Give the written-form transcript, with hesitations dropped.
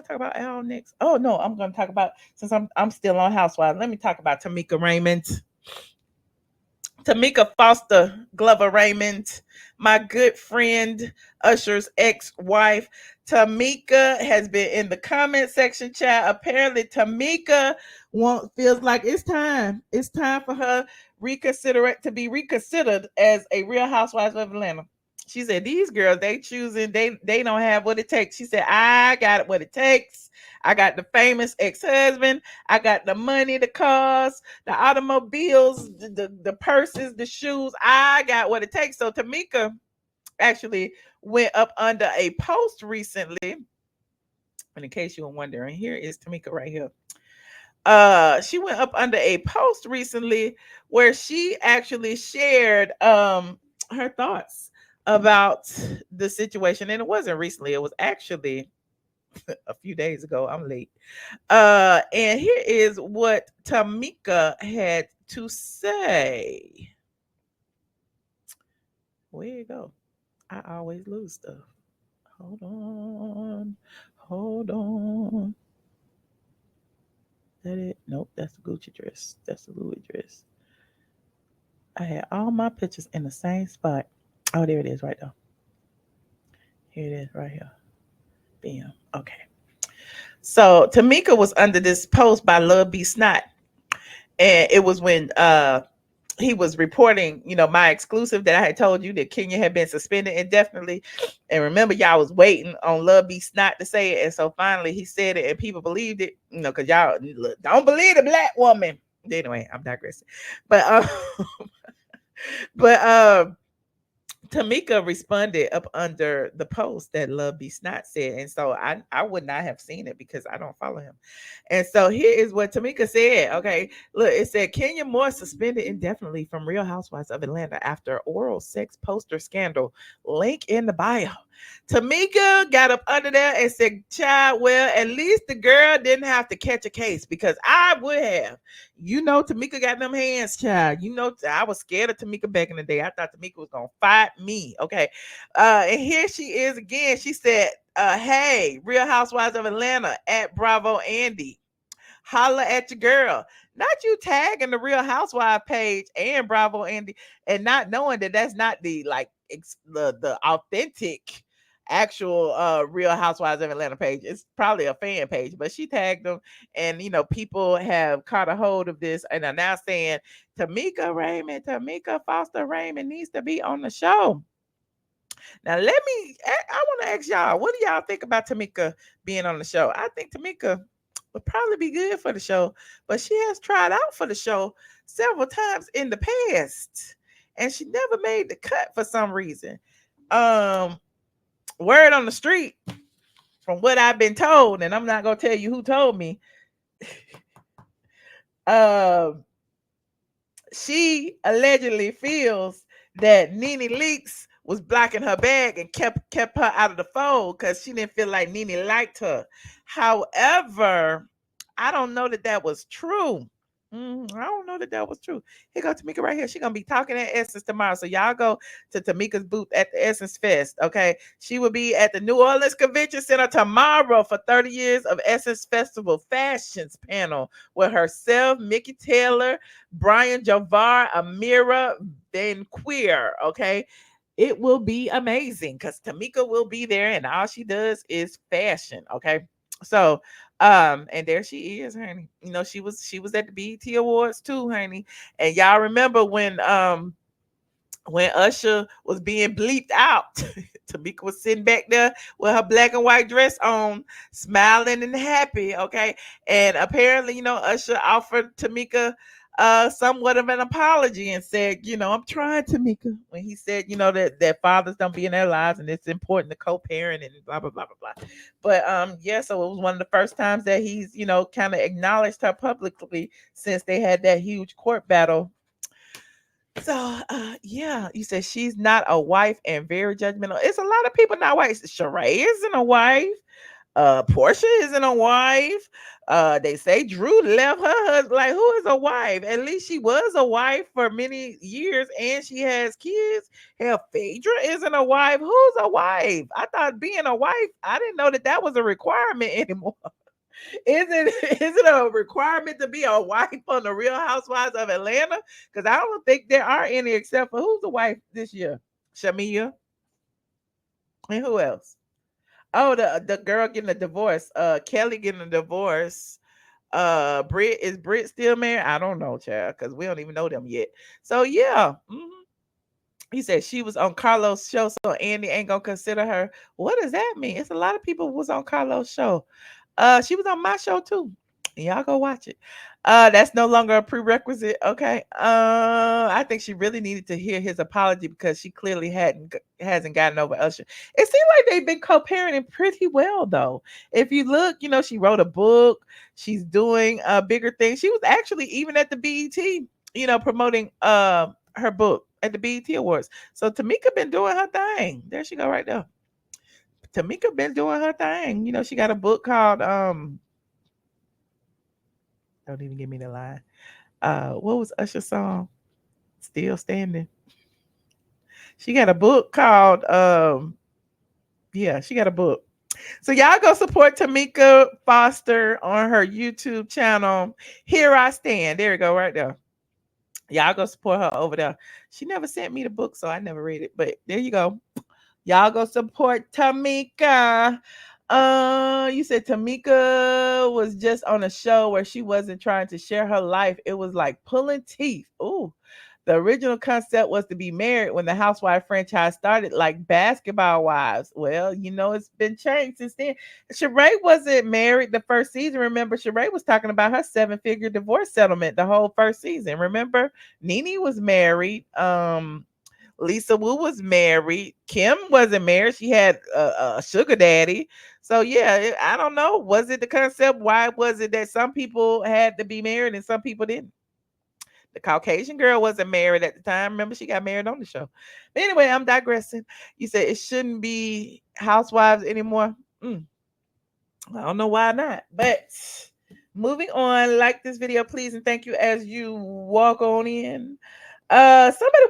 want to talk about Al next? Oh no, I'm going to talk about, since I'm still on Housewives. Let me talk about Tameka Raymond. Tameka Foster Glover Raymond, my good friend Usher's ex-wife. Tameka has been in the comment section chat. Apparently, Tameka feels like it's time. It's time for her to be reconsidered as a Real Housewives of Atlanta. She said these girls they don't have what it takes. She said I got what it takes. I got the famous ex-husband. I got the money, the cars, the automobiles, the purses, the shoes. I got what it takes. So Tameka actually went up under a post recently. And in case you were wondering, here is Tameka right here. She went up under a post recently where she actually shared her thoughts about the situation. And it wasn't recently, it was actually a few days ago. I'm late. And here is what Tameka had to say. Where you go? I always lose stuff. Hold on. Hold on. That it? Nope, that's the Gucci dress. That's the Louis dress. I had all my pictures in the same spot. Oh, there it is right there. Here it is right here. Bam. Okay. So Tameka was under this post by Love B Snot. And it was when he was reporting, my exclusive that I had told you that Kenya had been suspended indefinitely. And remember, y'all was waiting on Love B Snot to say it. And so finally he said it and people believed it, because y'all don't believe the black woman. Anyway, I'm digressing. But but Tameka responded up under the post that Love B Snot said. And so I would not have seen it because I don't follow him. And so here is what Tameka said. Okay. Look, it said Kenya Moore suspended indefinitely from Real Housewives of Atlanta after oral sex poster scandal. Link in the bio. Tameka got up under there and said, child, well, at least the girl didn't have to catch a case because I would have. Tameka got them hands, child. I was scared of Tameka back in the day. I thought Tameka was going to fight me. Okay. And here she is again. She said, hey, Real Housewives of Atlanta at Bravo Andy. Holla at your girl. Not you tagging the Real Housewife page and Bravo Andy and not knowing that that's not the the authentic actual Real Housewives of Atlanta page. It's probably a fan page, but she tagged them, and people have caught a hold of this and are now saying Tameka Foster Raymond needs to be on the show. Now I want to ask y'all, what do y'all think about Tameka being on the show? I think Tameka would probably be good for the show, but she has tried out for the show several times in the past, and she never made the cut for some reason. Word on the street, from what I've been told, and I'm not gonna tell you who told me. She allegedly feels that Nene Leakes was blocking her bag and kept her out of the fold because she didn't feel like Nene liked her. However, I don't know that was true. I don't know that was true. Here go Tameka right here. She's gonna be talking at Essence tomorrow. So y'all go to Tameka's booth at the Essence Fest. Okay. She will be at the New Orleans Convention Center tomorrow for 30 years of Essence Festival Fashions panel with herself, Mickey Taylor, Brian Javar, Amira Van Queer. Okay. It will be amazing because Tameka will be there and all she does is fashion. Okay. So and there she is, honey. She was at the BET Awards too, honey. And y'all remember when Usher was being bleeped out, Tameka was sitting back there with her black and white dress on, smiling and happy. Okay. And apparently, Usher offered Tameka somewhat of an apology and said, I'm trying, Tameka, when he said, that fathers don't be in their lives and it's important to co-parent and blah blah blah blah blah. But yeah, so it was one of the first times that he's, kind of acknowledged her publicly since they had that huge court battle. So, yeah, you said she's not a wife and very judgmental. It's a lot of people not wives. Sheree isn't a wife. Portia isn't a wife. They say Drew left her husband. Like, who is a wife? At least she was a wife for many years and she has kids. Hell, Phaedra isn't a wife. Who's a wife? I thought being a wife, I didn't know that that was a requirement anymore. Is it a requirement to be a wife on the Real Housewives of Atlanta? Because I don't think there are any except for who's the wife this year? Shamia. And who else? Oh, the girl getting a divorce. Kelly getting a divorce. Brit still married? I don't know, child, because we don't even know them yet. So yeah. He said she was on Carlos' show, so Andy ain't gonna consider her. What does that mean? It's a lot of people who was on Carlos' show. She was on my show too. Y'all go watch it. That's no longer a prerequisite. Okay. I think she really needed to hear his apology because she clearly hasn't gotten over Usher. It seems like they've been co-parenting pretty well though. If you look, she wrote a book. She's doing bigger things. She was actually even at the BET, promoting her book at the BET Awards. So Tameka been doing her thing. There she go right there. Tameka been doing her thing. She got a book called don't even give me the line. What was Usher's song? Still Standing. She got a book called yeah, she got a book. So y'all go support Tameka Foster on her YouTube channel. Here I Stand. There you go, right there. Y'all go support her over there. She never sent me the book, so I never read it. But there you go. Y'all go support Tameka. You said Tameka was just on a show where she wasn't trying to share her life. It was like pulling teeth. Ooh. The original concept was to be married when the Housewife franchise started, like Basketball Wives. Well, it's been changed since then. Sheree wasn't married the first season. Remember, Sheree was talking about her 7-figure divorce settlement the whole first season. Remember, Nene was married. Lisa Wu was married. Kim wasn't married. She had a sugar daddy. So yeah, I don't know. Was it the concept? Why was it that some people had to be married and some people didn't? The Caucasian girl wasn't married at the time. Remember, she got married on the show. But anyway, I'm digressing. You said it shouldn't be housewives anymore. I don't know why not. But moving on, like this video, please, and thank you as you walk on in. Somebody wanted